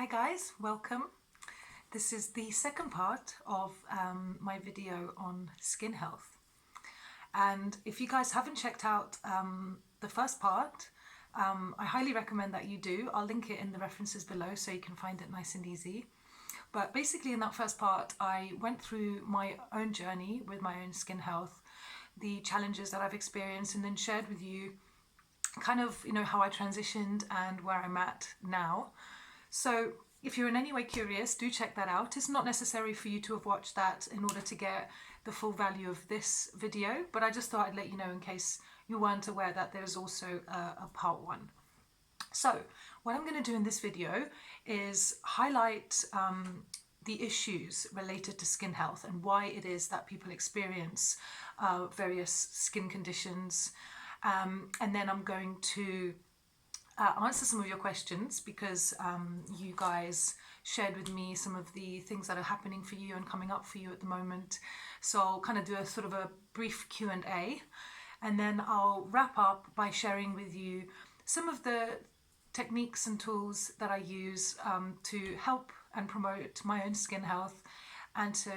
Hi guys, welcome. This is the second part of my video on skin health. And if you guys haven't checked out the first part, I highly recommend that you do. I'll link it in the references below so you can find it nice and easy. But basically in that first part, I went through my own journey with my own skin health, the challenges that I've experienced, and then shared with you kind of, how I transitioned and where I'm at now. So if you're in any way curious, do check that out. It's not necessary for you to have watched that in order to get the full value of this video, but I just thought I'd let you know in case you weren't aware that there's also a part one. So what I'm going to do in this video is highlight the issues related to skin health and why it is that people experience various skin conditions. And then I'm going to answer some of your questions because you guys shared with me some of the things that are happening for you and coming up for you at the moment. So I'll kind of do a sort of a brief Q&A, and then I'll wrap up by sharing with you some of the techniques and tools that I use to help and promote my own skin health and to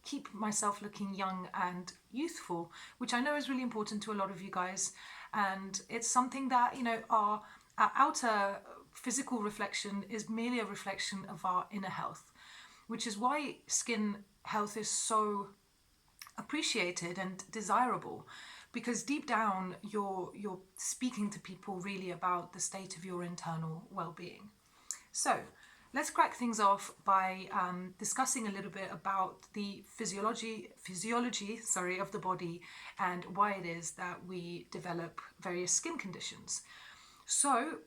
keep myself looking young and youthful, which I know is really important to a lot of you guys. And it's something that, our outer physical reflection is merely a reflection of our inner health, which is why skin health is so appreciated and desirable, because deep down you're speaking to people really about the state of your internal well-being. So let's crack things off by discussing a little bit about the physiology of the body and why it is that we develop various skin conditions. So,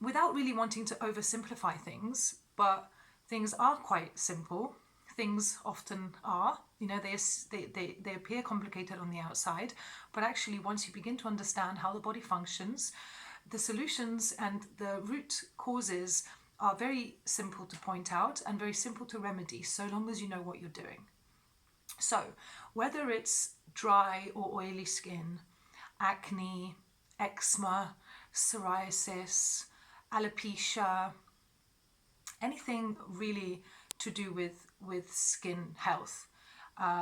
without really wanting to oversimplify things, but things are quite simple. Things often are, they appear complicated on the outside, but actually once you begin to understand how the body functions, the solutions and the root causes are very simple to point out and very simple to remedy, so long as you know what you're doing. So whether it's dry or oily skin, acne, eczema, psoriasis, alopecia, anything really to do with skin health,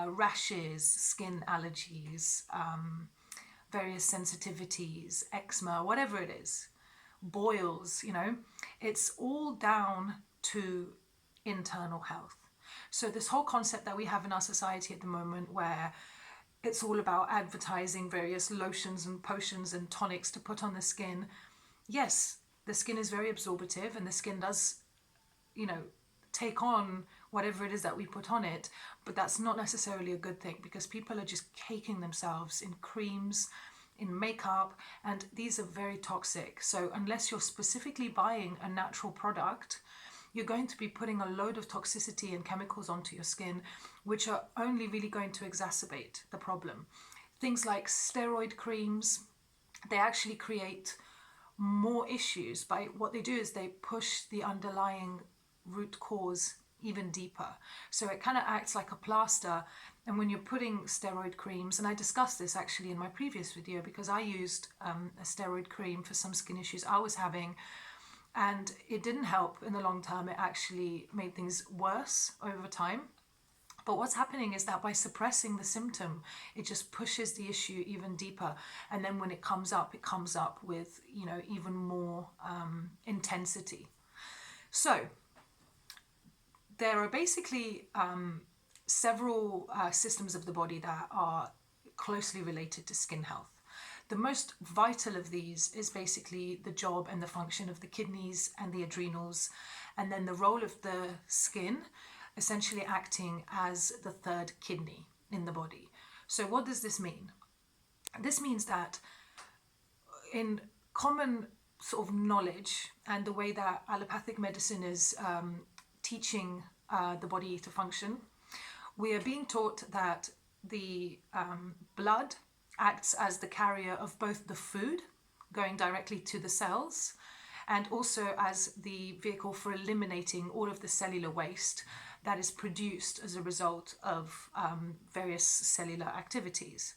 rashes, skin allergies, various sensitivities, eczema, whatever it is, boils, it's all down to internal health. So this whole concept that we have in our society at the moment, where it's all about advertising various lotions and potions and tonics to put on the skin. Yes, the skin is very absorptive and the skin does, take on whatever it is that we put on it, but that's not necessarily a good thing, because people are just caking themselves in creams, in makeup, and these are very toxic. So unless you're specifically buying a natural product, you're going to be putting a load of toxicity and chemicals onto your skin, which are only really going to exacerbate the problem. Things like steroid creams, they actually create more issues. By what they do is they push the underlying root cause even deeper. So it kind of acts like a plaster. And when you're putting steroid creams, and I discussed this actually in my previous video, because I used a steroid cream for some skin issues I was having, and it didn't help in the long term. It actually made things worse over time. But what's happening is that by suppressing the symptom, it just pushes the issue even deeper. And then when it comes up with, even more intensity. So there are basically several systems of the body that are closely related to skin health. The most vital of these is basically the job and the function of the kidneys and the adrenals, and then the role of the skin essentially acting as the third kidney in the body. So what does this mean? This means that in common sort of knowledge and the way that allopathic medicine is teaching the body to function, we are being taught that the blood acts as the carrier of both the food going directly to the cells and also as the vehicle for eliminating all of the cellular waste that is produced as a result of various cellular activities.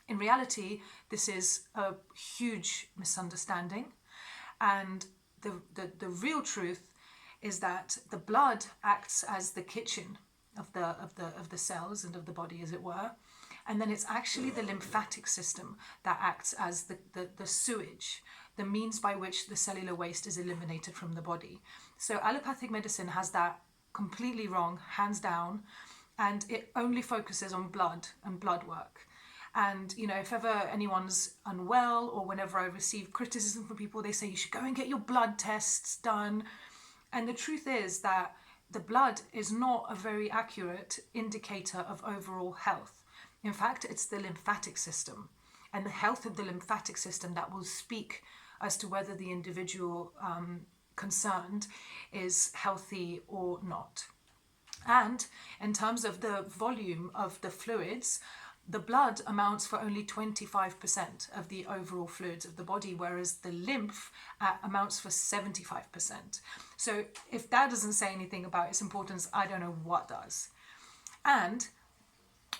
In reality, this is a huge misunderstanding, and the real truth is that the blood acts as the kitchen of the cells and of the body, as it were, and then it's actually the lymphatic system that acts as the sewage, the means by which the cellular waste is eliminated from the body. So allopathic medicine has that completely wrong, hands down, and it only focuses on blood and blood work. And, you know, if ever anyone's unwell, or whenever I receive criticism from people, they say you should go and get your blood tests done. And the truth is that the blood is not a very accurate indicator of overall health. In fact, it's the lymphatic system and the health of the lymphatic system that will speak as to whether the individual concerned is healthy or not. And in terms of the volume of the fluids, the blood amounts for only 25% of the overall fluids of the body, whereas the lymph amounts for 75%. So if that doesn't say anything about its importance, I don't know what does. And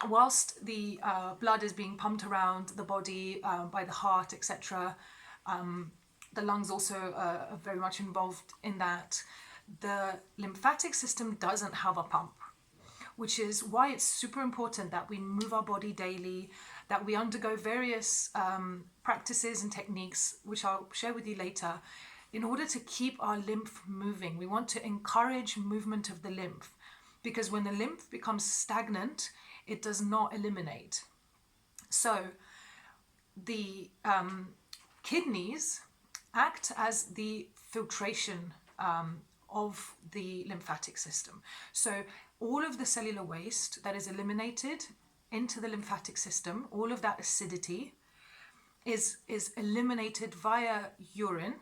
whilst the blood is being pumped around the body by the heart, etc., the lungs also are very much involved in that. The lymphatic system doesn't have a pump, which is why it's super important that we move our body daily, that we undergo various practices and techniques, which I'll share with you later, in order to keep our lymph moving. We want to encourage movement of the lymph, because when the lymph becomes stagnant, it does not eliminate. So the kidneys act as the filtration of the lymphatic system. So all of the cellular waste that is eliminated into the lymphatic system, all of that acidity is eliminated via urine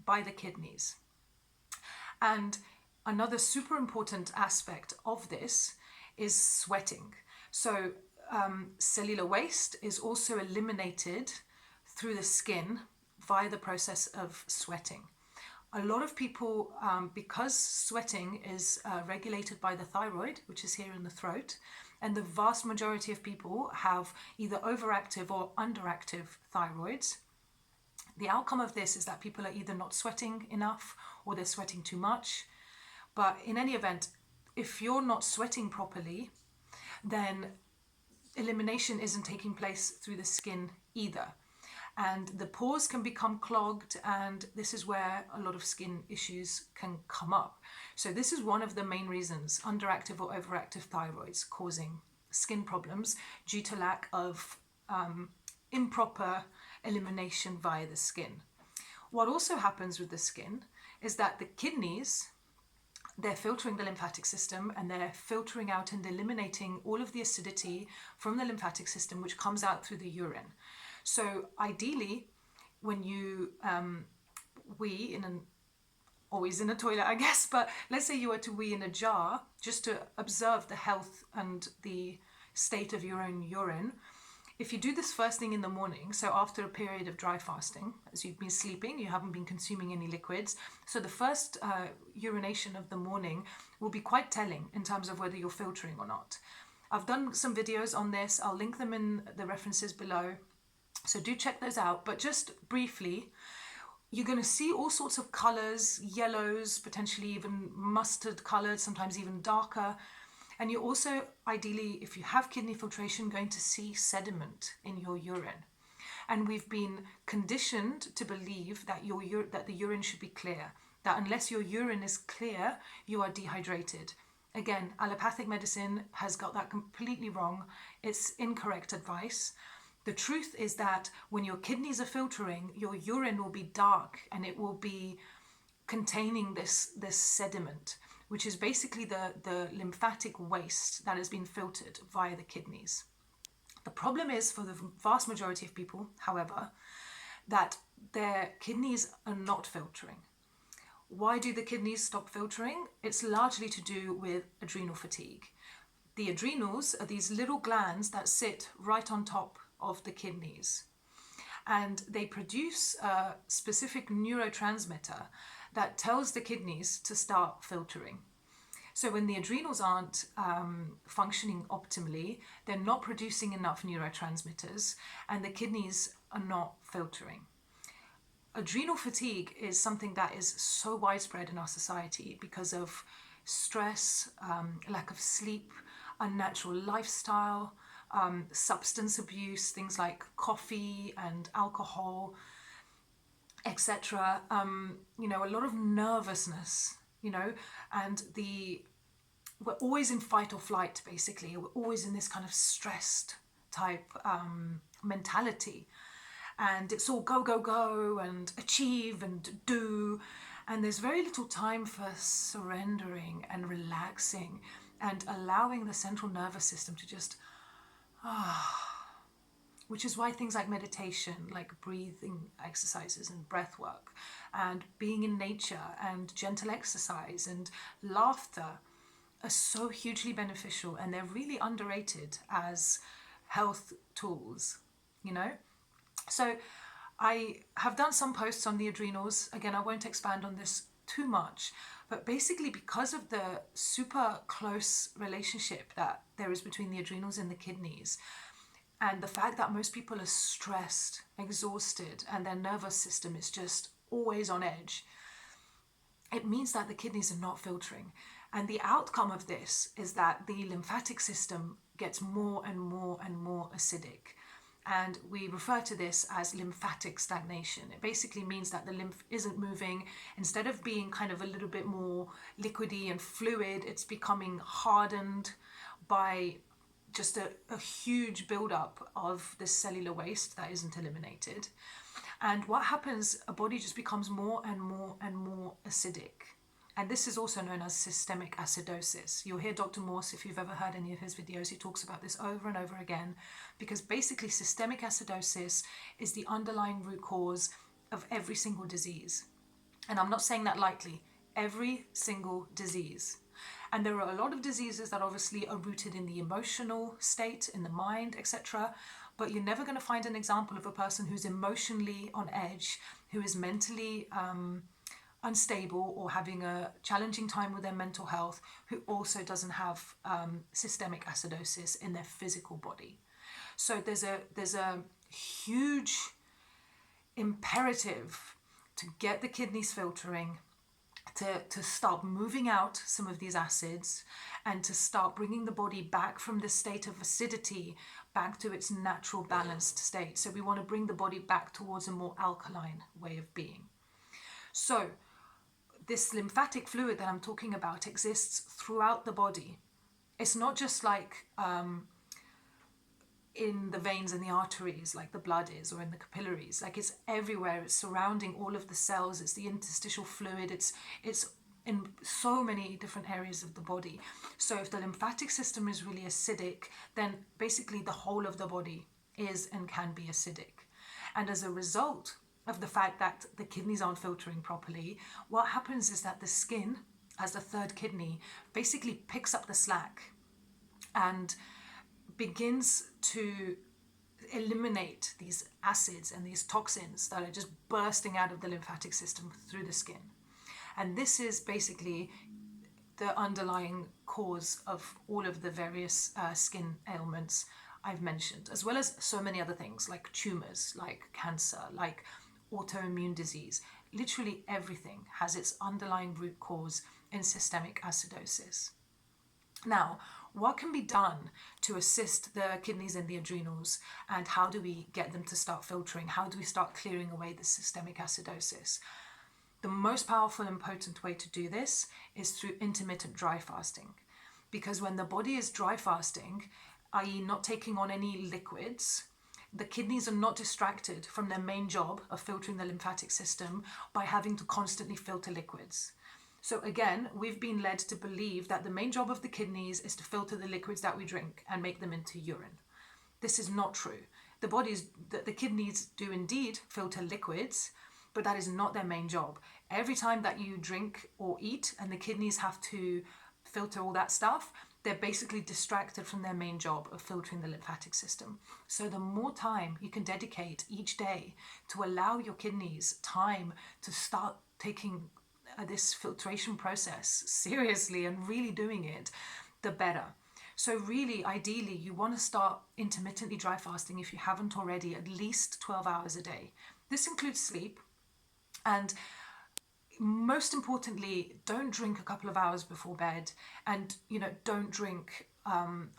by the kidneys. And another super important aspect of this is sweating. So cellular waste is also eliminated through the skin via the process of sweating. A lot of people, because sweating is regulated by the thyroid, which is here in the throat, and the vast majority of people have either overactive or underactive thyroids, the outcome of this is that people are either not sweating enough or they're sweating too much. But in any event, if you're not sweating properly, then elimination isn't taking place through the skin either. And the pores can become clogged, and this is where a lot of skin issues can come up. So this is one of the main reasons, underactive or overactive thyroids causing skin problems due to lack of improper elimination via the skin. What also happens with the skin is that the kidneys, they're filtering the lymphatic system, and they're filtering out and eliminating all of the acidity from the lymphatic system, which comes out through the urine. So ideally, when you wee always in a toilet, I guess, but let's say you were to wee in a jar, just to observe the health and the state of your own urine. If you do this first thing in the morning, so after a period of dry fasting, as you've been sleeping, you haven't been consuming any liquids, so the first urination of the morning will be quite telling in terms of whether you're filtering or not. I've done some videos on this. I'll link them in the references below. So do check those out. But just briefly, you're going to see all sorts of colours, yellows, potentially even mustard coloured, sometimes even darker. And you're also, ideally, if you have kidney filtration, going to see sediment in your urine. And we've been conditioned to believe that that the urine should be clear, that unless your urine is clear, you are dehydrated. Again, allopathic medicine has got that completely wrong. It's incorrect advice. The truth is that when your kidneys are filtering, your urine will be dark, and it will be containing this sediment, which is basically the lymphatic waste that has been filtered via the kidneys. The problem is, for the vast majority of people, however, that their kidneys are not filtering. Why do the kidneys stop filtering? It's largely to do with adrenal fatigue. The adrenals are these little glands that sit right on top of the kidneys, and they produce a specific neurotransmitter that tells the kidneys to start filtering. So when the adrenals aren't functioning optimally, they're not producing enough neurotransmitters, and the kidneys are not filtering. adrenal fatigue is something that is so widespread in our society because of stress, lack of sleep, unnatural lifestyle, substance abuse, things like coffee and alcohol, etc. A lot of nervousness, and we're always in fight or flight, basically. We're always in this kind of stressed type mentality. And it's all go, go, go, and achieve and do. And there's very little time for surrendering and relaxing and allowing the central nervous system to just, which is why things like meditation, like breathing exercises and breath work, and being in nature and gentle exercise and laughter are so hugely beneficial, and they're really underrated as health tools, So I have done some posts on the adrenals. Again, I won't expand on this too much, but basically because of the super close relationship that there is between the adrenals and the kidneys, and the fact that most people are stressed, exhausted, and their nervous system is just always on edge, it means that the kidneys are not filtering. And the outcome of this is that the lymphatic system gets more and more and more acidic. And we refer to this as lymphatic stagnation. It basically means that the lymph isn't moving. Instead of being kind of a little bit more liquidy and fluid, it's becoming hardened by just a huge buildup of this cellular waste that isn't eliminated. And what happens, a body just becomes more and more and more acidic. And this is also known as systemic acidosis. You'll hear Dr. Morse, if you've ever heard any of his videos, he talks about this over and over again, because basically systemic acidosis is the underlying root cause of every single disease. And I'm not saying that lightly, every single disease. And there are a lot of diseases that obviously are rooted in the emotional state, in the mind, etc. But you're never going to find an example of a person who's emotionally on edge, who is mentally unstable or having a challenging time with their mental health, who also doesn't have systemic acidosis in their physical body. So there's a huge imperative to get the kidneys filtering, to start moving out some of these acids, and to start bringing the body back from the state of acidity back to its natural balanced state. So we want to bring the body back towards a more alkaline way of being. So this lymphatic fluid that I'm talking about exists throughout the body. It's not just like in the veins and the arteries like the blood is, or in the capillaries. Like, it's everywhere. It's surrounding all of the cells. It's the interstitial fluid. It's in so many different areas of the body. So if the lymphatic system is really acidic, then basically the whole of the body is and can be acidic. And as a result of the fact that the kidneys aren't filtering properly, what happens is that the skin, as the third kidney, basically picks up the slack and begins to eliminate these acids and these toxins that are just bursting out of the lymphatic system through the skin. And this is basically the underlying cause of all of the various skin ailments I've mentioned, as well as so many other things like tumors, like cancer, like autoimmune disease. Literally everything has its underlying root cause in systemic acidosis. Now, what can be done to assist the kidneys and the adrenals, and how do we get them to start filtering? How do we start clearing away the systemic acidosis? The most powerful and potent way to do this is through intermittent dry fasting. Because when the body is dry fasting, i.e. not taking on any liquids, the kidneys are not distracted from their main job of filtering the lymphatic system by having to constantly filter liquids. So again, we've been led to believe that the main job of the kidneys is to filter the liquids that we drink and make them into urine. This is not true. The kidneys do indeed filter liquids, but that is not their main job. Every time that you drink or eat and the kidneys have to filter all that stuff, they're basically distracted from their main job of filtering the lymphatic system. So the more time you can dedicate each day to allow your kidneys time to start taking this filtration process seriously and really doing it, the better. So really, ideally, you want to start intermittently dry fasting if you haven't already, at least 12 hours a day. This includes sleep. And most importantly, don't drink a couple of hours before bed, and don't drink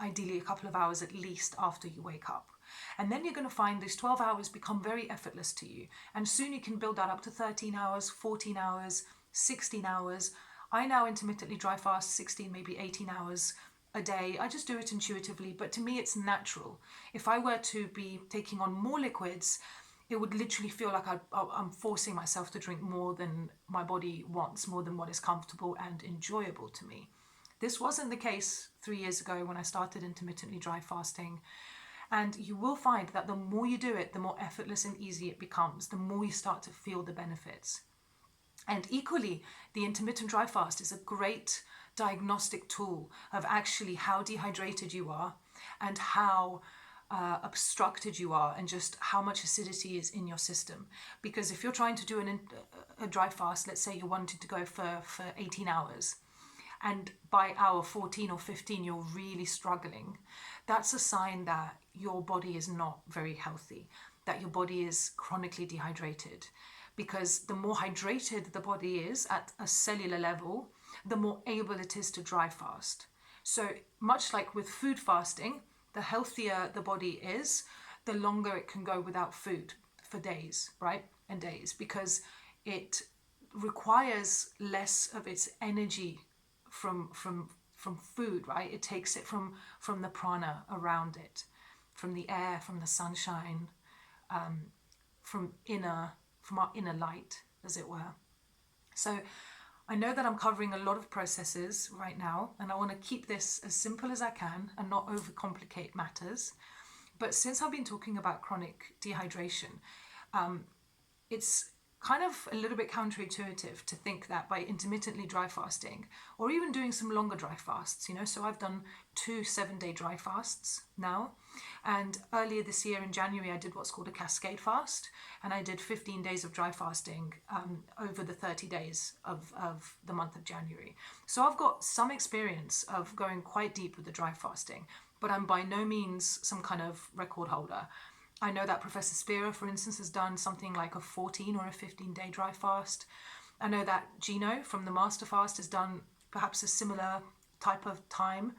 ideally a couple of hours at least after you wake up. And then you're going to find these 12 hours become very effortless to you, and soon you can build that up to 13 hours, 14 hours, 16 hours. I now intermittently dry fast 16, maybe 18 hours a day. I just do it intuitively, but to me it's natural. If I were to be taking on more liquids, it would literally feel like I'm forcing myself to drink more than my body wants, more than what is comfortable and enjoyable to me. This wasn't the case 3 years ago when I started intermittently dry fasting. And you will find that the more you do it, the more effortless and easy it becomes, the more you start to feel the benefits. And equally, the intermittent dry fast is a great diagnostic tool of actually how dehydrated you are and how obstructed you are, and just how much acidity is in your system. Because if you're trying to do a dry fast, let's say you wanted to go for 18 hours, and by hour 14 or 15 you're really struggling, that's a sign that your body is not very healthy, that your body is chronically dehydrated. Because the more hydrated the body is at a cellular level, the more able it is to dry fast. So much like with food fasting, the healthier the body is, the longer it can go without food for days, right? And days, because it requires less of its energy from food, right? It takes it from the prana around it, from the air, from the sunshine, from our inner light, as it were. So I know that I'm covering a lot of processes right now, and I want to keep this as simple as I can and not overcomplicate matters. But since I've been talking about chronic dehydration, it's kind of a little bit counterintuitive to think that by intermittently dry fasting, or even doing some longer dry fasts, so I've done 2 7-day dry fasts now, and earlier this year in January I did what's called a cascade fast, and I did 15 days of dry fasting over the 30 days of the month of January. So I've got some experience of going quite deep with the dry fasting, but I'm by no means some kind of record holder. I know that Professor Spira, for instance, has done something like a 14 or a 15-day dry fast. I know that Gino from the Master Fast has done perhaps a similar type of time.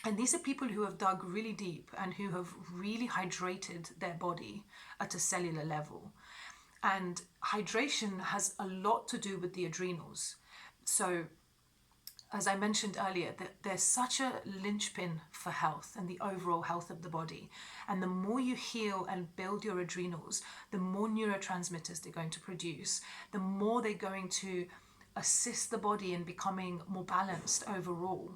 And these are people who have dug really deep and who have really hydrated their body at a cellular level. And hydration has a lot to do with the adrenals. So, as I mentioned earlier, that there's such a linchpin for health and the overall health of the body. And the more you heal and build your adrenals, the more neurotransmitters they're going to produce, the more they're going to assist the body in becoming more balanced overall.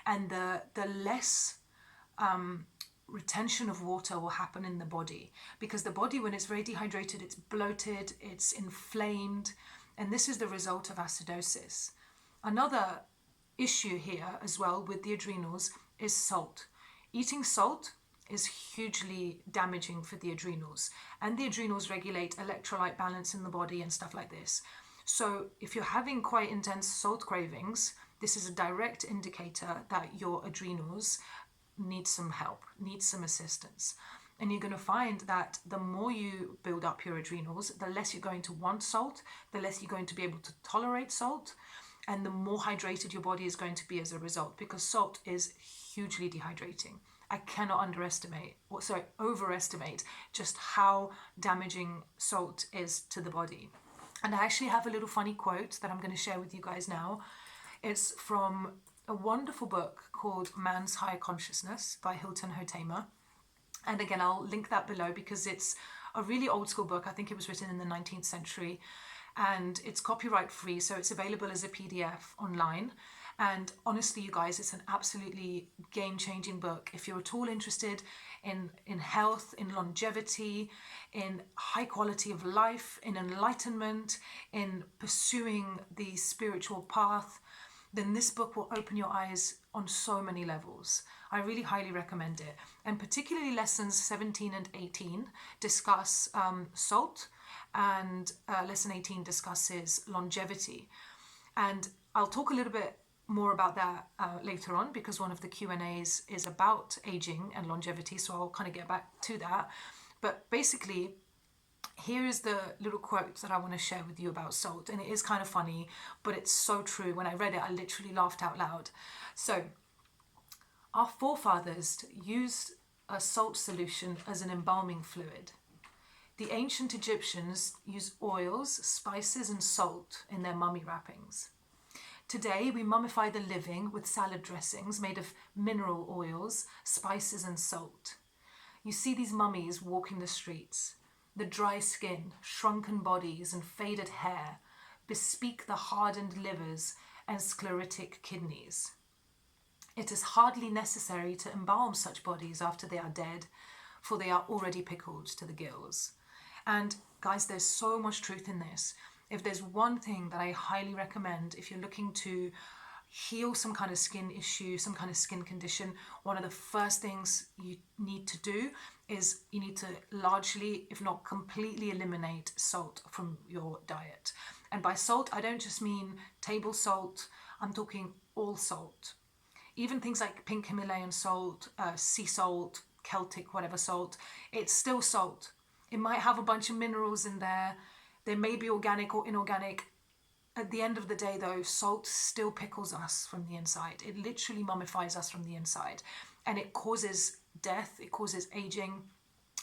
And the less retention of water will happen in the body. Because the body, when it's very dehydrated, it's bloated, it's inflamed, and this is the result of acidosis. Another issue here as well with the adrenals is salt. Eating salt is hugely damaging for the adrenals, and the adrenals regulate electrolyte balance in the body and stuff like this. So if you're having quite intense salt cravings, this is a direct indicator that your adrenals need some help, need some assistance. And you're going to find that the more you build up your adrenals, the less you're going to want salt, the less you're going to be able to tolerate salt, and the more hydrated your body is going to be as a result, because salt is hugely dehydrating. I cannot overestimate just how damaging salt is to the body. And I actually have a little funny quote that I'm going to share with you guys now. It's from a wonderful book called Man's Higher Consciousness by Hilton Hotema. And again, I'll link that below because it's a really old school book. I think it was written in the 19th century. And it's copyright free, so it's available as a PDF online. And honestly, you guys, it's an absolutely game-changing book. If you're at all interested in health, in longevity, in high quality of life, in enlightenment, in pursuing the spiritual path, then this book will open your eyes on so many levels. I really highly recommend it. And particularly lessons 17 and 18 discuss salt, and lesson 18 discusses longevity. And I'll talk a little bit more about that later on, because one of the Q&As is about aging and longevity, so I'll kind of get back to that. But basically, Here is the little quote that I want to share with you about salt, and it is kind of funny, but it's so true. When I read it, I literally laughed out loud. So, our forefathers used a salt solution as an embalming fluid. The ancient Egyptians used oils, spices, and salt in their mummy wrappings. Today, we mummify the living with salad dressings made of mineral oils, spices, and salt. You see these mummies walking the streets. The dry skin, shrunken bodies, and faded hair bespeak the hardened livers and sclerotic kidneys. It is hardly necessary to embalm such bodies after they are dead, for they are already pickled to the gills. And guys, there's so much truth in this. If there's one thing that I highly recommend if you're looking to heal some kind of skin issue, some kind of skin condition, one of the first things you need to do is you need to largely, if not completely, eliminate salt from your diet. And by salt, I don't just mean table salt, I'm talking all salt. Even things like pink Himalayan salt, sea salt, Celtic, whatever salt, it's still salt. It might have a bunch of minerals in there. They may be organic or inorganic. At the end of the day, though, salt still pickles us from the inside. It literally mummifies us from the inside. And it causes death, it causes aging,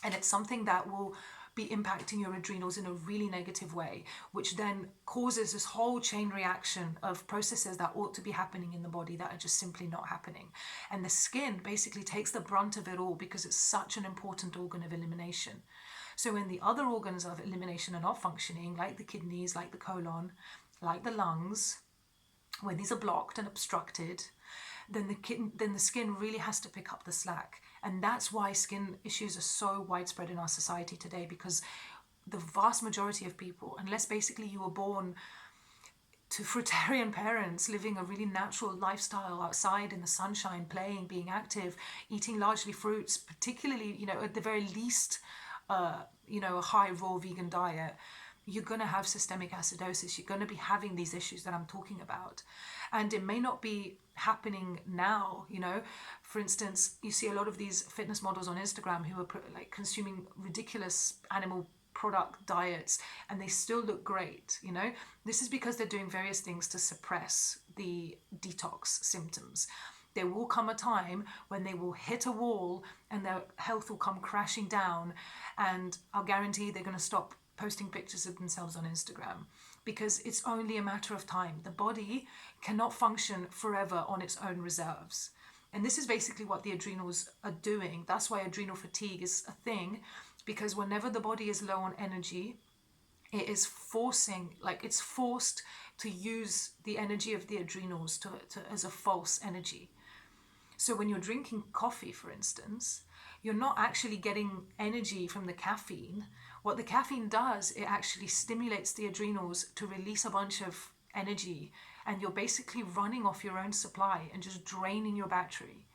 and it's something that will be impacting your adrenals in a really negative way, which then causes this whole chain reaction of processes that ought to be happening in the body that are just simply not happening. And the skin basically takes the brunt of it all because it's such an important organ of elimination. So when the other organs of elimination are not functioning, like the kidneys, like the colon, like the lungs, when these are blocked and obstructed, then the skin really has to pick up the slack. And that's why skin issues are so widespread in our society today, because the vast majority of people, unless basically you were born to fruitarian parents, living a really natural lifestyle outside in the sunshine, playing, being active, eating largely fruits, particularly, at the very least, a high raw vegan diet, you're going to have systemic acidosis. You're going to be having these issues that I'm talking about. And it may not be happening now, For instance, you see a lot of these fitness models on Instagram who are consuming ridiculous animal product diets, and they still look great, This is because they're doing various things to suppress the detox symptoms. There will come a time when they will hit a wall and their health will come crashing down, and I'll guarantee they're going to stop posting pictures of themselves on Instagram, because it's only a matter of time. The body cannot function forever on its own reserves. And this is basically what the adrenals are doing. That's why adrenal fatigue is a thing, because whenever the body is low on energy, it is it's forced to use the energy of the adrenals as a false energy. So when you're drinking coffee, for instance, you're not actually getting energy from the caffeine. What the caffeine does, it actually stimulates the adrenals to release a bunch of energy, and you're basically running off your own supply and just draining your battery.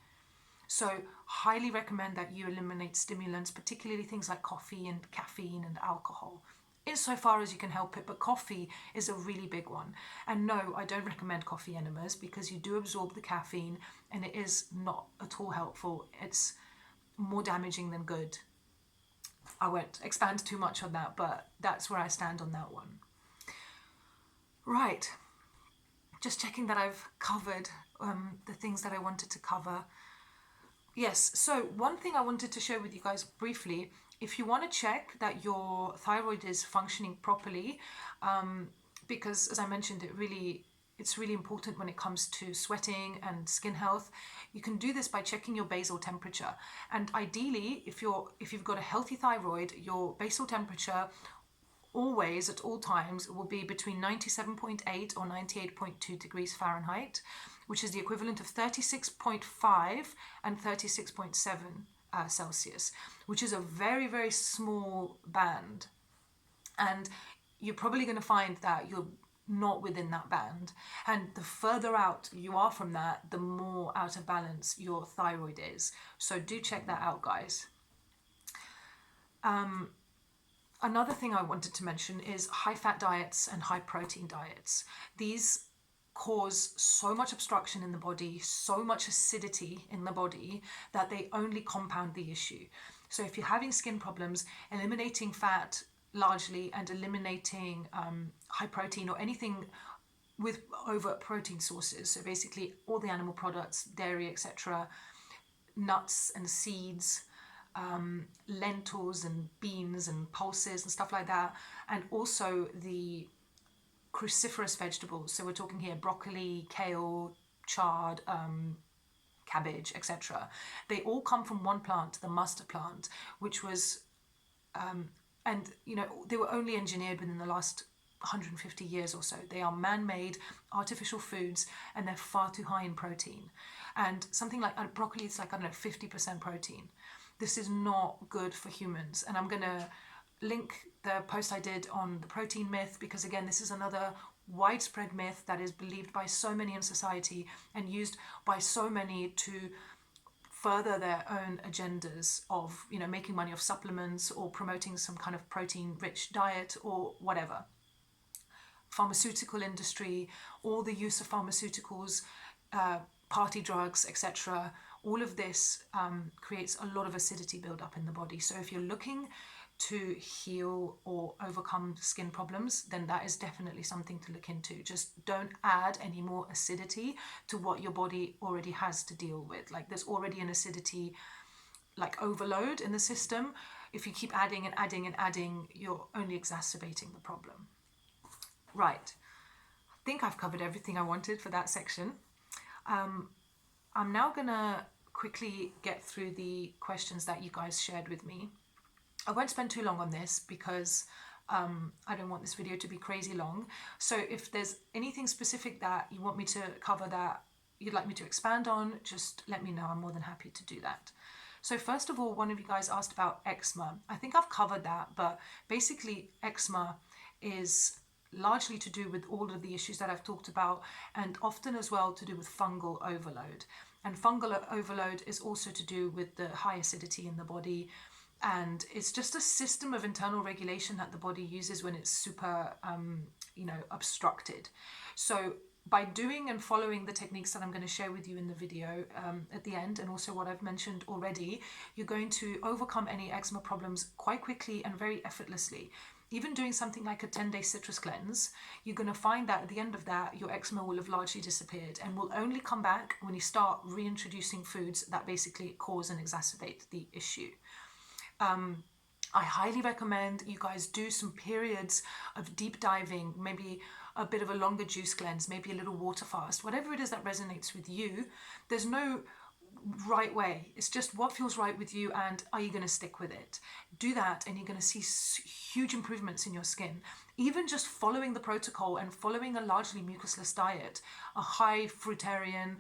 So highly recommend that you eliminate stimulants, particularly things like coffee and caffeine and alcohol, insofar as you can help it. But coffee is a really big one. And no, I don't recommend coffee enemas, because you do absorb the caffeine and it is not at all helpful. It's more damaging than good. I won't expand too much on that, but that's where I stand on that one. Right, just checking that I've covered the things that I wanted to cover. Yes, so one thing I wanted to share with you guys briefly, if you want to check that your thyroid is functioning properly, because as I mentioned, it's really important when it comes to sweating and skin health. You can do this by checking your basal temperature. And ideally, if you've got a healthy thyroid, your basal temperature always, at all times, will be between 97.8 or 98.2 degrees Fahrenheit, which is the equivalent of 36.5 and 36.7 Celsius, which is a very, very small band. And you're probably going to find that you're not within that band. And the further out you are from that, the more out of balance your thyroid is. So do check that out, guys. Another thing I wanted to mention is high-fat diets and high-protein diets. These cause so much obstruction in the body, so much acidity in the body, that they only compound the issue. So if you're having skin problems, eliminating fat largely and eliminating high protein or anything with over protein sources. So basically all the animal products, dairy, etc., nuts and seeds, lentils and beans and pulses and stuff like that, and also the cruciferous vegetables. So we're talking here broccoli, kale, chard, cabbage, etc. They all come from one plant, the mustard plant, which was, and you know, they were only engineered within the last 150 years or so. They are man-made artificial foods, and they're far too high in protein. And something like broccoli is like, I don't know, 50% protein. This is not good for humans. And I'm going to link the post I did on the protein myth, because again, this is another widespread myth that is believed by so many in society and used by so many to further their own agendas of, you know, making money off supplements or promoting some kind of protein-rich diet or whatever. Pharmaceutical industry, all the use of pharmaceuticals, party drugs, etc. All of this creates a lot of acidity buildup in the body. So if you're looking to heal or overcome skin problems, then that is definitely something to look into. Just don't add any more acidity to what your body already has to deal with. Like, there's already an acidity like overload in the system. If you keep adding and adding and adding, you're only exacerbating the problem. Right, I think I've covered everything I wanted for that section. I'm now gonna quickly get through the questions that you guys shared with me. I won't spend too long on this because I don't want this video to be crazy long. So if there's anything specific that you want me to cover that you'd like me to expand on, just let me know. I'm more than happy to do that. So first of all, one of you guys asked about eczema. I think I've covered that, but basically eczema is largely to do with all of the issues that I've talked about, and often as well to do with fungal overload. And fungal overload is also to do with the high acidity in the body, and it's just a system of internal regulation that the body uses when it's super, obstructed. So by doing and following the techniques that I'm going to share with you in the video at the end, and also what I've mentioned already, you're going to overcome any eczema problems quite quickly and very effortlessly. Even doing something like a 10-day citrus cleanse, you're going to find that at the end of that, your eczema will have largely disappeared and will only come back when you start reintroducing foods that basically cause and exacerbate the issue. I highly recommend you guys do some periods of deep diving, maybe a bit of a longer juice cleanse, maybe a little water fast, whatever it is that resonates with you. There's no right way. It's just what feels right with you, and are you going to stick with it? Do that and you're going to see huge improvements in your skin. Even just following the protocol and following a largely mucusless diet, a high fruitarian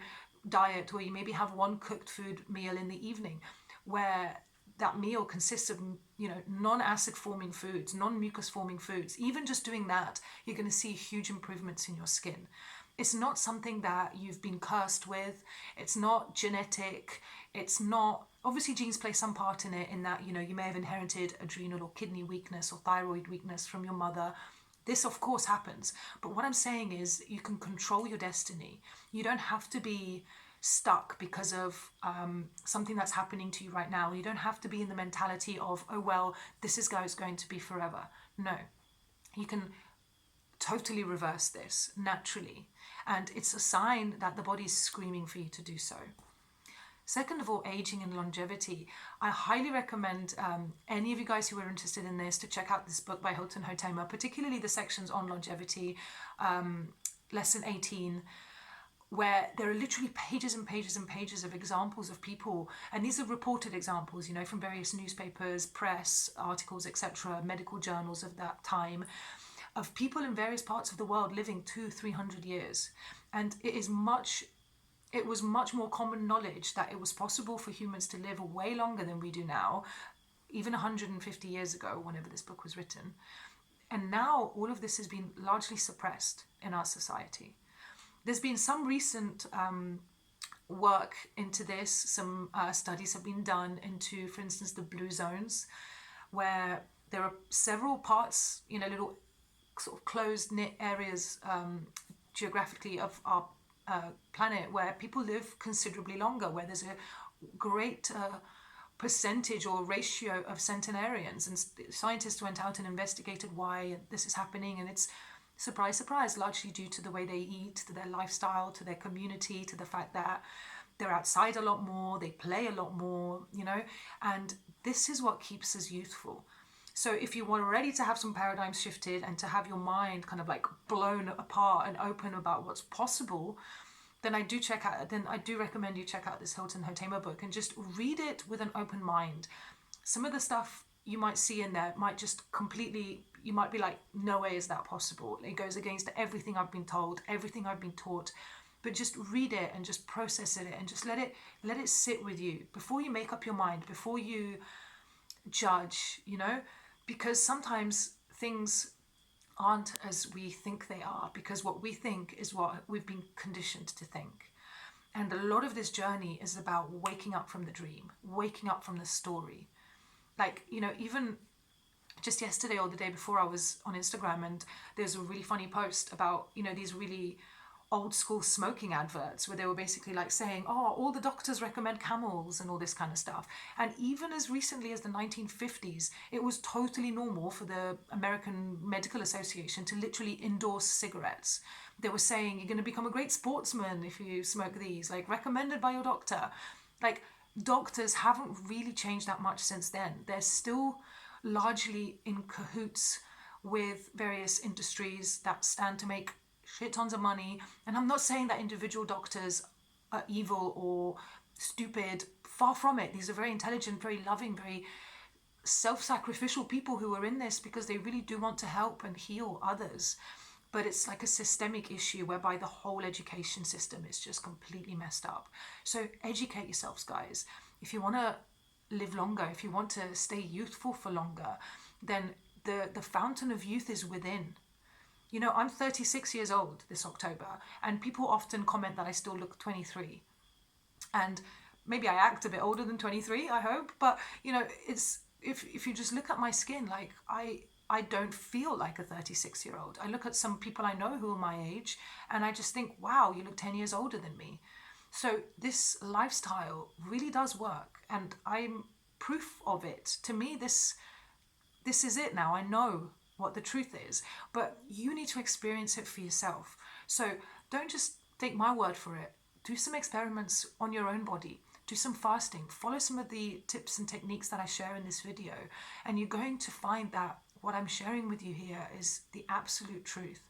diet where you maybe have one cooked food meal in the evening, where that meal consists of, non-acid forming foods, non-mucus forming foods. Even just doing that, you're going to see huge improvements in your skin. It's not something that you've been cursed with. It's not genetic. It's not, obviously genes play some part in it, in that, you may have inherited adrenal or kidney weakness or thyroid weakness from your mother. This of course happens. But what I'm saying is you can control your destiny. You don't have to be stuck because of something that's happening to you right now. You don't have to be in the mentality of, oh, well, this is going to be forever. No, you can totally reverse this naturally. And it's a sign that the body's screaming for you to do so. Second of all, aging and longevity. I highly recommend any of you guys who are interested in this to check out this book by Hilton Hotema, particularly the sections on longevity, lesson 18, where there are literally pages and pages and pages of examples of people, and these are reported examples, from various newspapers, press, articles, etc., medical journals of that time, of people in various parts of the world living 200-300 years. And it was much more common knowledge that it was possible for humans to live way longer than we do now, even 150 years ago, whenever this book was written. And now all of this has been largely suppressed in our society. There's been some recent work into this. Some studies have been done into, for instance, the blue zones, where there are several parts, little sort of closed-knit areas geographically of our planet where people live considerably longer, where there's a great percentage or ratio of centenarians, and scientists went out and investigated why this is happening, and it's surprise, surprise, largely due to the way they eat, to their lifestyle, to their community, to the fact that they're outside a lot more, they play a lot more, and this is what keeps us youthful. So if you were ready to have some paradigms shifted and to have your mind kind of like blown apart and open about what's possible, then I do recommend you check out this Hilton Hotema book and just read it with an open mind. Some of the stuff you might see in there might just completely, you might be like, no way is that possible. It goes against everything I've been told, everything I've been taught. But just read it and just process it and just let it sit with you before you make up your mind, before you judge, because sometimes things aren't as we think they are, because what we think is what we've been conditioned to think. And a lot of this journey is about waking up from the dream, waking up from the story. Like, even just yesterday or the day before, I was on Instagram and there's a really funny post about, these really old school smoking adverts where they were basically like saying, oh, all the doctors recommend Camels and all this kind of stuff. And even as recently as the 1950s, it was totally normal for the American Medical Association to literally endorse cigarettes. They were saying, you're going to become a great sportsman if you smoke these, like recommended by your doctor. Like, doctors haven't really changed that much since then. They're still largely in cahoots with various industries that stand to make shit tons of money. And I'm not saying that individual doctors are evil or stupid. Far from it. These are very intelligent, very loving, very self-sacrificial people who are in this because they really do want to help and heal others. But it's like a systemic issue whereby the whole education system is just completely messed up. So educate yourselves, guys. If you want to live longer, if you want to stay youthful for longer, then the fountain of youth is within. I'm 36 years old this October, and people often comment that I still look 23. And maybe I act a bit older than 23, I hope. But, it's if you just look at my skin, like I don't feel like a 36-year-old. I look at some people I know who are my age, and I just think, wow, you look 10 years older than me. So this lifestyle really does work, and I'm proof of it. To me, this is it now. I know what the truth is, but you need to experience it for yourself. So don't just take my word for it. Do some experiments on your own body. Do some fasting. Follow some of the tips and techniques that I share in this video, and you're going to find that what I'm sharing with you here is the absolute truth.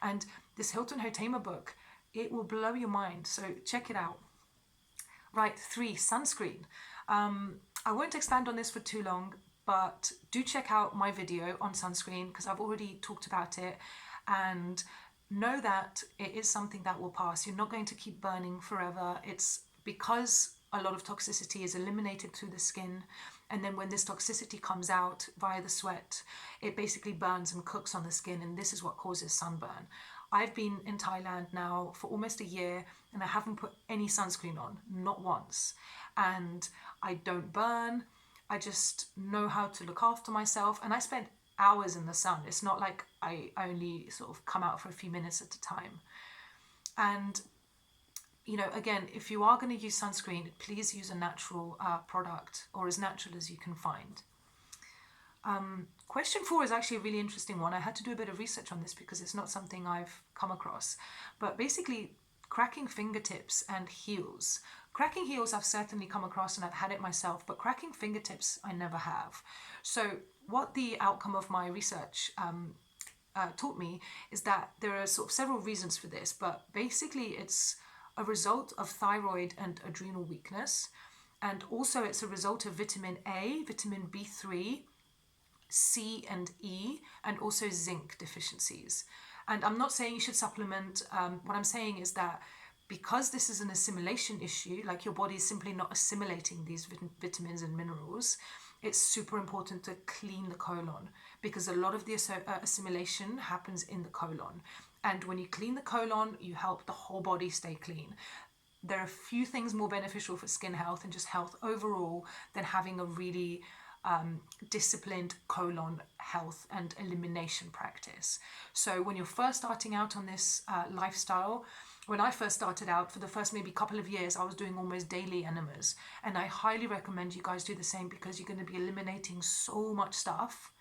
And this Hilton Hotema book, it will blow your mind. So check it out. Right, 3, sunscreen. I won't expand on this for too long, but do check out my video on sunscreen because I've already talked about it, and know that it is something that will pass. You're not going to keep burning forever. It's because a lot of toxicity is eliminated through the skin, and then when this toxicity comes out via the sweat, it basically burns and cooks on the skin, and this is what causes sunburn. I've been in Thailand now for almost a year, and I haven't put any sunscreen on, not once. And I don't burn. I just know how to look after myself, and I spend hours in the sun. It's not like I only sort of come out for a few minutes at a time. And again, if you are going to use sunscreen, please use a natural product, or as natural as you can find. Question 4 is actually a really interesting one. I had to do a bit of research on this because it's not something I've come across. But basically, cracking fingertips and heels. Cracking heels I've certainly come across and I've had it myself, but cracking fingertips I never have. So what the outcome of my research taught me is that there are sort of several reasons for this, but basically it's a result of thyroid and adrenal weakness, and also it's a result of vitamin A, vitamin B3, C and E, and also zinc deficiencies. And I'm not saying you should supplement. What I'm saying is that because this is an assimilation issue, like your body is simply not assimilating these vitamins and minerals, it's super important to clean the colon, because a lot of the assimilation happens in the colon. And when you clean the colon, you help the whole body stay clean. There are a few things more beneficial for skin health and just health overall than having a really disciplined colon health and elimination practice. So when you're first starting out on this lifestyle, when I first started out, for the first maybe couple of years, I was doing almost daily enemas. And I highly recommend you guys do the same, because you're going to be eliminating so much stuff,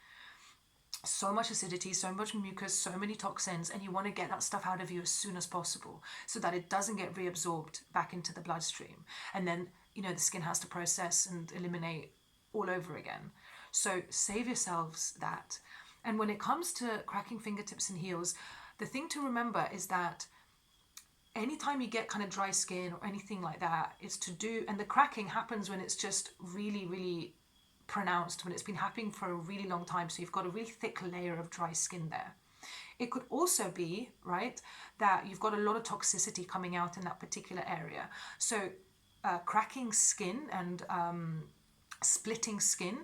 so much acidity, so much mucus, so many toxins, and you want to get that stuff out of you as soon as possible so that it doesn't get reabsorbed back into the bloodstream. And then, you know, the skin has to process and eliminate all over again. So save yourselves that. And when it comes to cracking fingertips and heels, the thing to remember is that anytime you get kind of dry skin or anything like that, it's to do, and the cracking happens when it's just really, really pronounced, when it's been happening for a really long time. So you've got a really thick layer of dry skin there. It could also be, right, that you've got a lot of toxicity coming out in that particular area. So cracking skin and splitting skin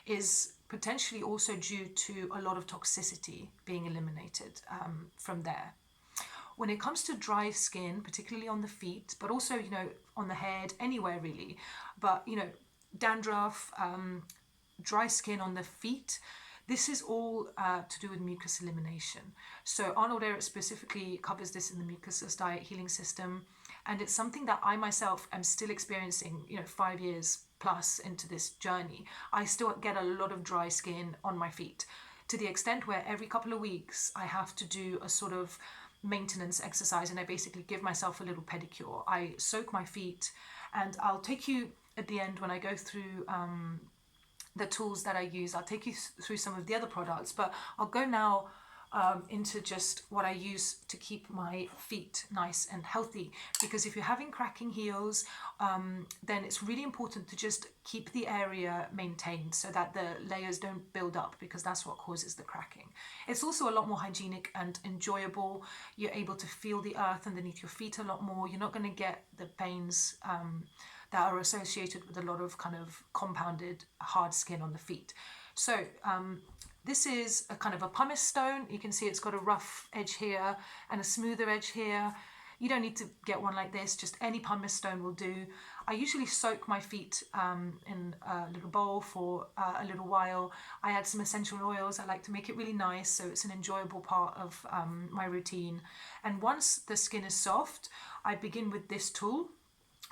is potentially also due to a lot of toxicity being eliminated from there. When it comes to dry skin, particularly on the feet, but also, you know, on the head, anywhere really, but, you know, dandruff, dry skin on the feet, this is all to do with mucus elimination. So Arnold Ehret specifically covers this in the Mucusless Diet Healing System, and it's something that I myself am still experiencing, you know, 5 years plus into this journey. I still get a lot of dry skin on my feet, to the extent where every couple of weeks I have to do a sort of maintenance exercise, and I basically give myself a little pedicure. I soak my feet, and I'll take you at the end when I go through the tools that I use. I'll take you through some of the other products, but I'll go now into just what I use to keep my feet nice and healthy. Because if you're having cracking heels, then it's really important to just keep the area maintained so that the layers don't build up, because that's what causes the cracking. It's also a lot more hygienic and enjoyable. You're able to feel the earth underneath your feet a lot more. You're not going to get the pains that are associated with a lot of kind of compounded hard skin on the feet. So this is a kind of a pumice stone. You can see it's got a rough edge here and a smoother edge here. You don't need to get one like this, just any pumice stone will do. I usually soak my feet in a little bowl for a little while. I add some essential oils. I like to make it really nice, so it's an enjoyable part of my routine. And once the skin is soft, I begin with this tool,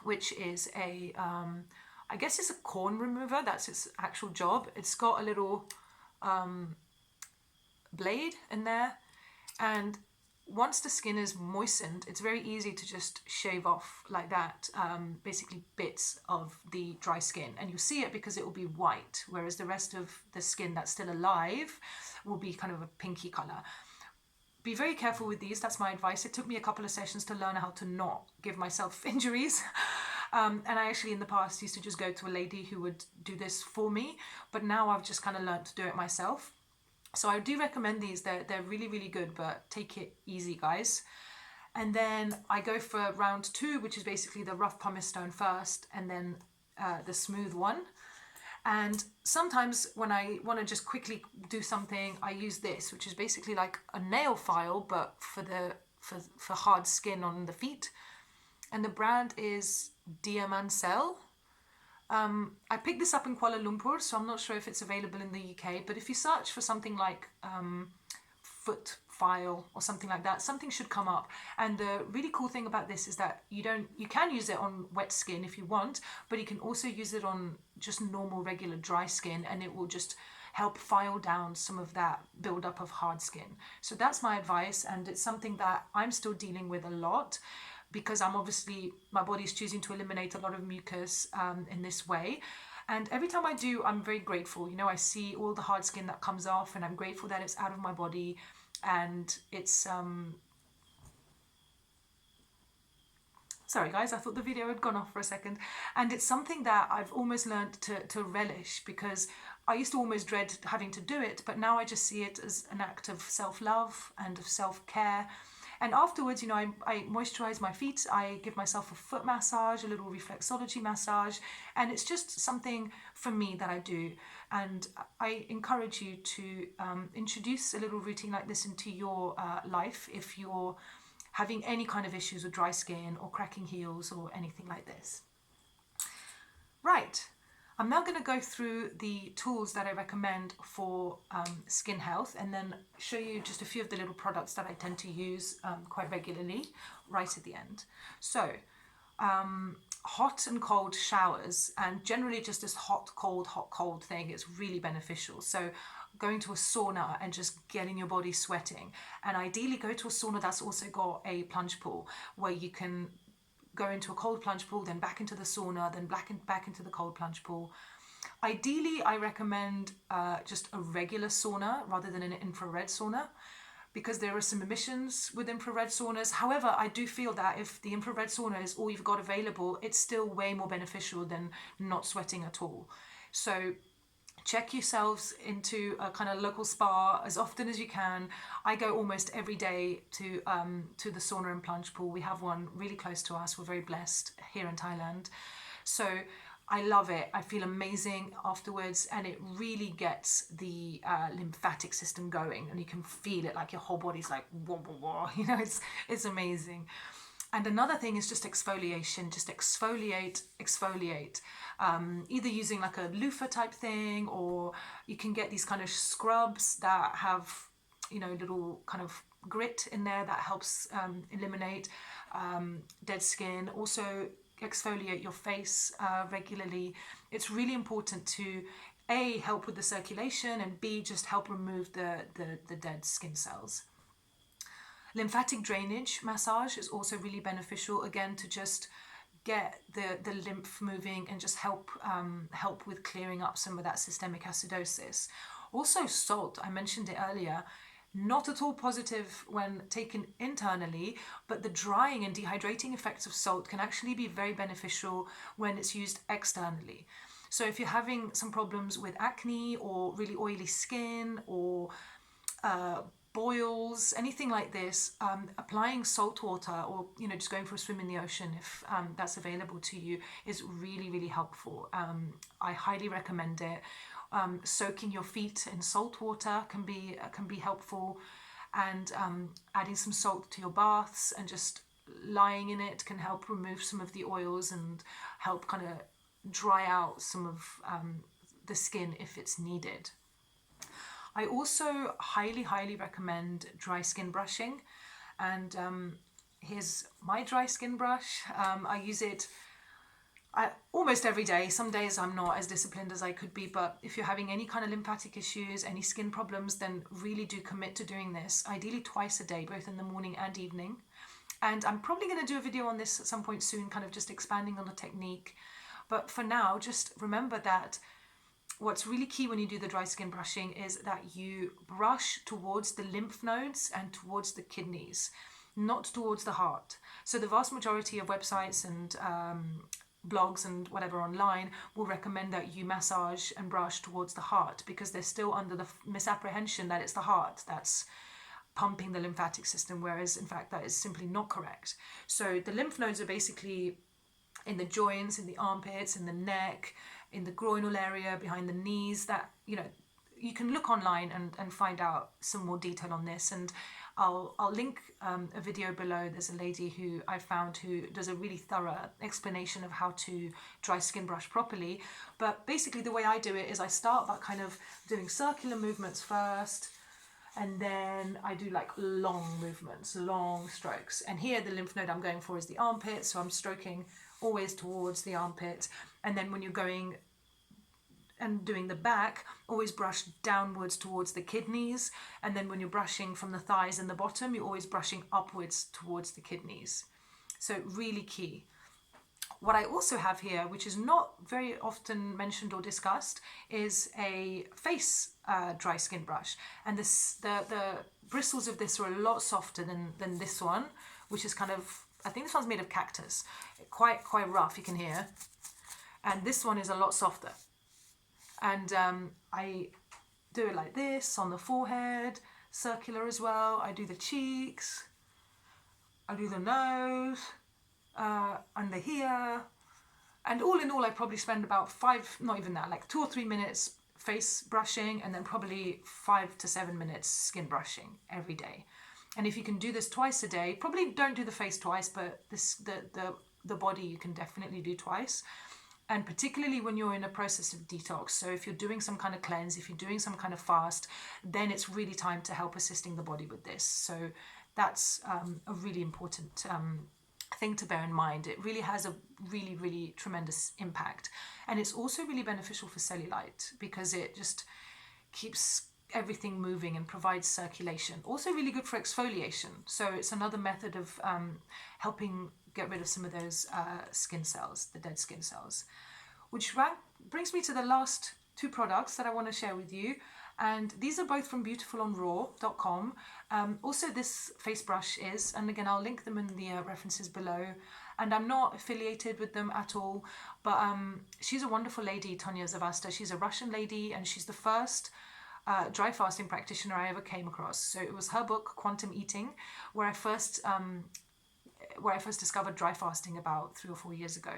which is a, I guess it's a corn remover. That's its actual job. It's got a little blade in there, and once the skin is moistened, it's very easy to just shave off like that, basically bits of the dry skin, and you'll see it because it will be white, whereas the rest of the skin that's still alive will be kind of a pinky color. Be very careful with these. That's my advice. It took me a couple of sessions to learn how to not give myself injuries. And I actually in the past used to just go to a lady who would do this for me, but now I've just kind of learned to do it myself. So I do recommend these. They're really, really good, but take it easy, guys. And then I go for round 2, which is basically the rough pumice stone first, and then the smooth one. And sometimes when I want to just quickly do something, I use this, which is basically like a nail file, but for hard skin on the feet. And the brand is Diamancel. I picked this up in Kuala Lumpur, so I'm not sure if it's available in the UK, but if you search for something like foot file or something like that, something should come up. And the really cool thing about this is that you can use it on wet skin if you want, but you can also use it on just normal regular dry skin, and it will just help file down some of that buildup of hard skin. So that's my advice, and it's something that I'm still dealing with a lot, because my body's choosing to eliminate a lot of mucus in this way. And every time I do, I'm very grateful. You know, I see all the hard skin that comes off, and I'm grateful that it's out of my body. And it's, sorry guys, I thought the video had gone off for a second. And it's something that I've almost learned to relish, because I used to almost dread having to do it, but now I just see it as an act of self-love and of self-care. And afterwards, you know, I moisturize my feet, I give myself a foot massage, a little reflexology massage, and it's just something for me that I do. And I encourage you to introduce a little routine like this into your life if you're having any kind of issues with dry skin or cracking heels or anything like this. Right, I'm now going to go through the tools that I recommend for skin health, and then show you just a few of the little products that I tend to use quite regularly right at the end. So hot and cold showers, and generally just this hot cold thing is really beneficial. So going to a sauna and just getting your body sweating, and ideally go to a sauna that's also got a plunge pool where you can go into a cold plunge pool, then back into the sauna, then back into the cold plunge pool. Ideally, I recommend just a regular sauna rather than an infrared sauna, because there are some emissions with infrared saunas. However, I do feel that if the infrared sauna is all you've got available, it's still way more beneficial than not sweating at all. So check yourselves into a kind of local spa as often as you can. I go almost every day to the sauna and plunge pool. We have one really close to us. We're very blessed here in Thailand. So I love it. I feel amazing afterwards, and it really gets the lymphatic system going, and you can feel it, like your whole body's like whoa, whoa, whoa. You know, it's amazing. And another thing is just exfoliation. Just exfoliate. Either using like a loofah type thing, or you can get these kind of scrubs that have, you know, little kind of grit in there that helps eliminate dead skin. Also exfoliate your face regularly. It's really important to A, help with the circulation, and B, just help remove the dead skin cells. Lymphatic drainage massage is also really beneficial, again, to just get the lymph moving and just help with clearing up some of that systemic acidosis. Also salt, I mentioned it earlier, not at all positive when taken internally, but the drying and dehydrating effects of salt can actually be very beneficial when it's used externally. So if you're having some problems with acne or really oily skin or boils, anything like this, applying salt water, or, you know, just going for a swim in the ocean if that's available to you, is really, really helpful. I highly recommend it. Soaking your feet in salt water can be helpful, and adding some salt to your baths and just lying in it can help remove some of the oils and help kind of dry out some of the skin if it's needed. I also highly recommend dry skin brushing, and here's my dry skin brush. I use it almost every day. Some days I'm not as disciplined as I could be, but if you're having any kind of lymphatic issues, any skin problems, then really do commit to doing this, ideally twice a day, both in the morning and evening. And I'm probably going to do a video on this at some point soon, kind of just expanding on the technique. But for now, just remember that what's really key when you do the dry skin brushing is that you brush towards the lymph nodes and towards the kidneys, not towards the heart. So the vast majority of websites and blogs and whatever online will recommend that you massage and brush towards the heart, because they're still under the misapprehension that it's the heart that's pumping the lymphatic system, whereas in fact that is simply not correct. So the lymph nodes are basically in the joints, in the armpits, in the neck, in the groinal area, behind the knees. That, you know, you can look online and find out some more detail on this, and I'll link a video below. There's a lady who I found who does a really thorough explanation of how to dry skin brush properly. But basically the way I do it is I start by kind of doing circular movements first, and then I do like long movements, long strokes. And here the lymph node I'm going for is the armpit, so I'm stroking always towards the armpit. And then when you're going and doing the back, always brush downwards towards the kidneys. And then when you're brushing from the thighs and the bottom, you're always brushing upwards towards the kidneys. So really key. What I also have here, which is not very often mentioned or discussed, is a face dry skin brush. And the bristles of this are a lot softer than this one, which is kind of, I think this one's made of cactus. Quite rough, you can hear. And this one is a lot softer. And I do it like this on the forehead, circular as well. I do the cheeks, I do the nose, under here. And all in all, I probably spend about 2 or 3 minutes face brushing, and then probably 5 to 7 minutes skin brushing every day. And if you can do this twice a day, probably don't do the face twice, but the body you can definitely do twice. And particularly when you're in a process of detox. So if you're doing some kind of cleanse, if you're doing some kind of fast, then it's really time to help assisting the body with this. So that's a really important thing to bear in mind. It really has a really, really tremendous impact. And it's also really beneficial for cellulite because it just keeps everything moving and provides circulation. Also really good for exfoliation. So it's another method of helping get rid of some of those skin cells, the dead skin cells. Which brings me to the last two products that I want to share with you. And these are both from beautifulonraw.com. Also this face brush is, and again, I'll link them in the references below. And I'm not affiliated with them at all, but she's a wonderful lady, Tanya Zavasta. She's a Russian lady, and she's the first dry fasting practitioner I ever came across. So it was her book, Quantum Eating, where I first discovered dry fasting about 3 or 4 years ago.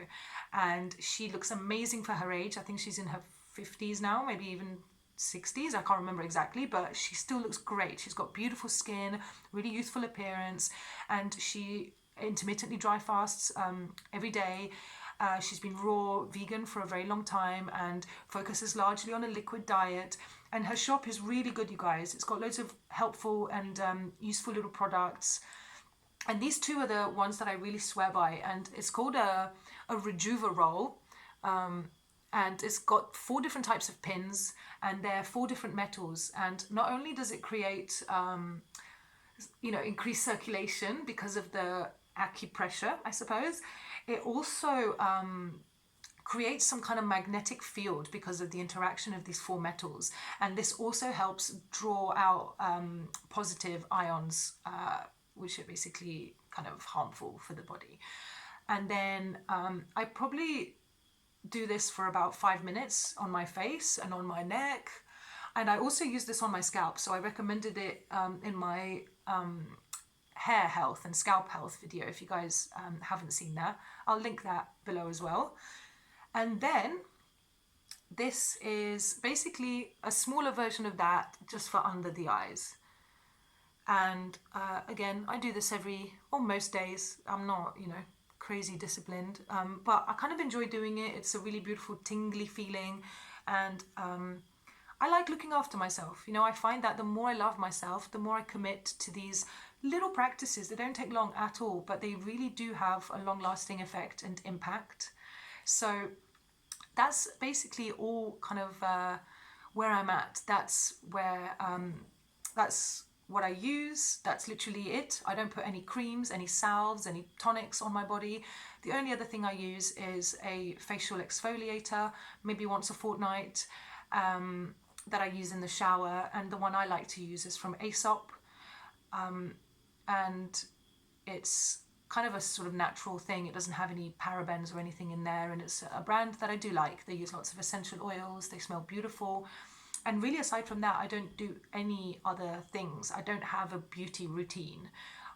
And she looks amazing for her age. I think she's in her 50s now, maybe even 60s. I can't remember exactly, but she still looks great. She's got beautiful skin, really youthful appearance, and she intermittently dry fasts every day. She's been raw vegan for a very long time and focuses largely on a liquid diet. And her shop is really good, you guys. It's got loads of helpful and useful little products. And these two are the ones that I really swear by. And it's called a Rejuva roll. And it's got 4 different types of pins, and they're 4 different metals. And not only does it create, increased circulation because of the acupressure, I suppose, it also creates some kind of magnetic field because of the interaction of these 4 metals. And this also helps draw out positive ions, which are basically kind of harmful for the body. And then I probably do this for about 5 minutes on my face and on my neck. And I also use this on my scalp. So I recommended it in my hair health and scalp health video. If you guys haven't seen that, I'll link that below as well. And then this is basically a smaller version of that, just for under the eyes. And again, I do this most days. I'm not, crazy disciplined, but I kind of enjoy doing it. It's a really beautiful tingly feeling, and I like looking after myself. I find that the more I love myself, the more I commit to these little practices. They don't take long at all, but they really do have a long-lasting effect and impact. So that's basically all kind of where I'm at. That's what I use. That's literally it. I don't put any creams, any salves, any tonics on my body. The only other thing I use is a facial exfoliator, maybe once a fortnight, that I use in the shower. And the one I like to use is from Aesop. And it's kind of a sort of natural thing. It doesn't have any parabens or anything in there. And it's a brand that I do like. They use lots of essential oils. They smell beautiful. And really, aside from that, I don't do any other things. I don't have a beauty routine.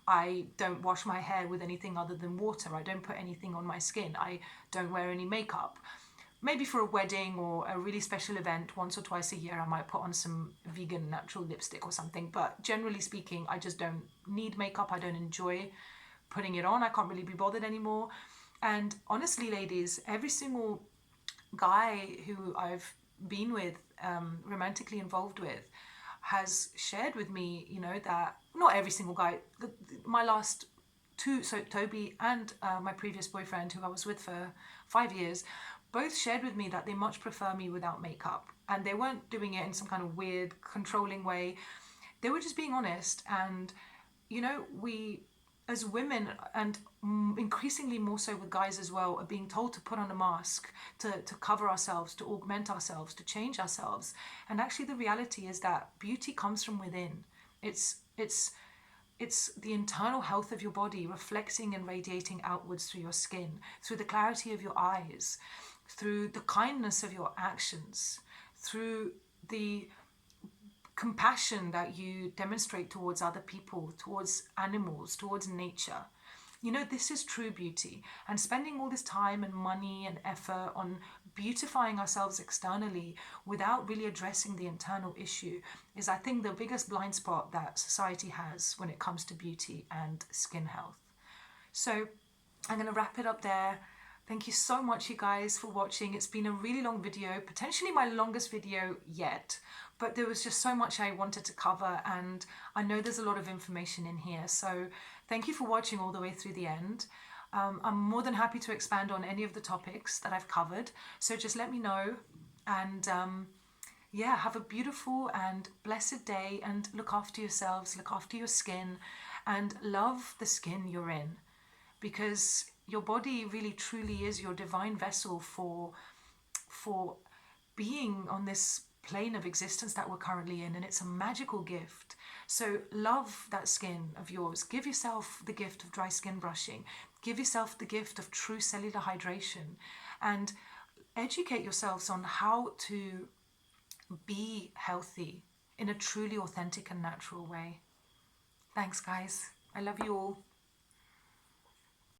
I don't wash my hair with anything other than water. I don't put anything on my skin. I don't wear any makeup. Maybe for a wedding or a really special event, once or twice a year, I might put on some vegan natural lipstick or something. But generally speaking, I just don't need makeup. I don't enjoy putting it on. I can't really be bothered anymore. And honestly, ladies, every single guy who I've been with, romantically involved with, has shared with me, that not every single guy, my last 2, so Toby and my previous boyfriend, who I was with for 5 years, both shared with me that they much prefer me without makeup. And they weren't doing it in some kind of weird, controlling way. They were just being honest. And, we, as women, and increasingly more so with guys as well, are being told to put on a mask, to cover ourselves, to augment ourselves, to change ourselves. And actually the reality is that beauty comes from within. It's the internal health of your body reflecting and radiating outwards through your skin, through the clarity of your eyes, through the kindness of your actions, through the compassion that you demonstrate towards other people, towards animals, towards nature. This is true beauty. And spending all this time and money and effort on beautifying ourselves externally without really addressing the internal issue is, I think, the biggest blind spot that society has when it comes to beauty and skin health. So I'm going to wrap it up there. Thank you so much, you guys, for watching. It's been a really long video, potentially my longest video yet, but there was just so much I wanted to cover, and I know there's a lot of information in here. So thank you for watching all the way through the end. I'm more than happy to expand on any of the topics that I've covered. So just let me know, and yeah, have a beautiful and blessed day, and look after yourselves, look after your skin, and love the skin you're in, because your body really truly is your divine vessel for being on this plane of existence that we're currently in, and it's a magical gift. So love that skin of yours. Give yourself the gift of dry skin brushing. Give yourself the gift of true cellular hydration, and educate yourselves on how to be healthy in a truly authentic and natural way. Thanks, guys. I love you all.